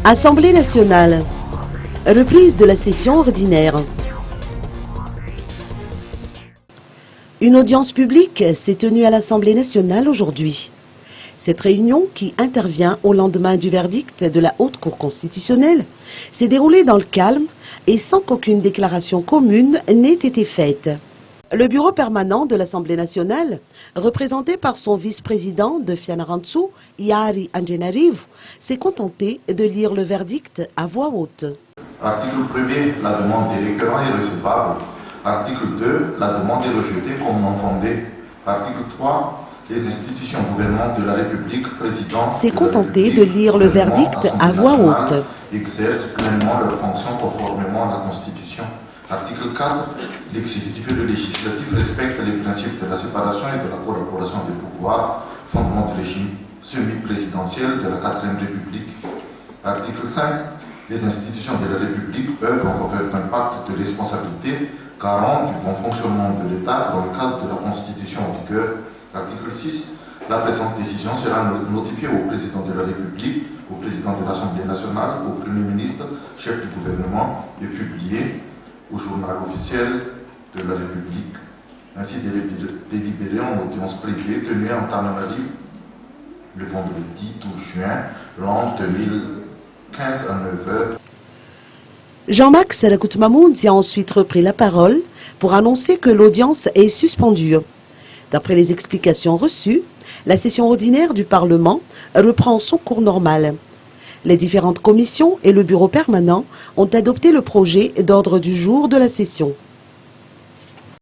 Assemblée nationale. Reprise de la session ordinaire. Une audience publique s'est tenue à l'Assemblée nationale aujourd'hui. Cette réunion, qui intervient au lendemain du verdict de la Haute Cour constitutionnelle, s'est déroulée dans le calme et sans qu'aucune déclaration commune n'ait été faite. Le bureau permanent de l'Assemblée nationale, représenté par son vice-président de Fianarantsoa, Yari Angenarivo, s'est contenté de lire le verdict à voix haute. Article 1er, la demande des requérants est recevable. Article 2, la demande est rejetée comme non fondée. Article 3, les institutions gouvernementales de la République, président s'est contenté de lire le verdict à voix haute. Exercent pleinement leurs fonctions conformément à la Constitution. Article 4, l'exécutif et le législatif respectent les principes de la séparation et de la collaboration des pouvoirs, fondement du régime semi-présidentiel de la 4e République. Article 5, les institutions de la République œuvrent en faveur d'un pacte de responsabilité garant du bon fonctionnement de l'État dans le cadre de la Constitution en vigueur. Article 6, la présente décision sera notifiée au président de la République, au président de l'Assemblée nationale, au Premier ministre, chef du gouvernement et publiée au journal officiel de la République. Ainsi délibéré en audience privée tenue en Tananarive le vendredi 12 juin, l'an 2015 à 9h. Jean-Max Rakout-Mamounzi a ensuite repris la parole pour annoncer que l'audience est suspendue. D'après les explications reçues, la session ordinaire du Parlement reprend son cours normal. Les différentes commissions et le bureau permanent ont adopté le projet d'ordre du jour de la session.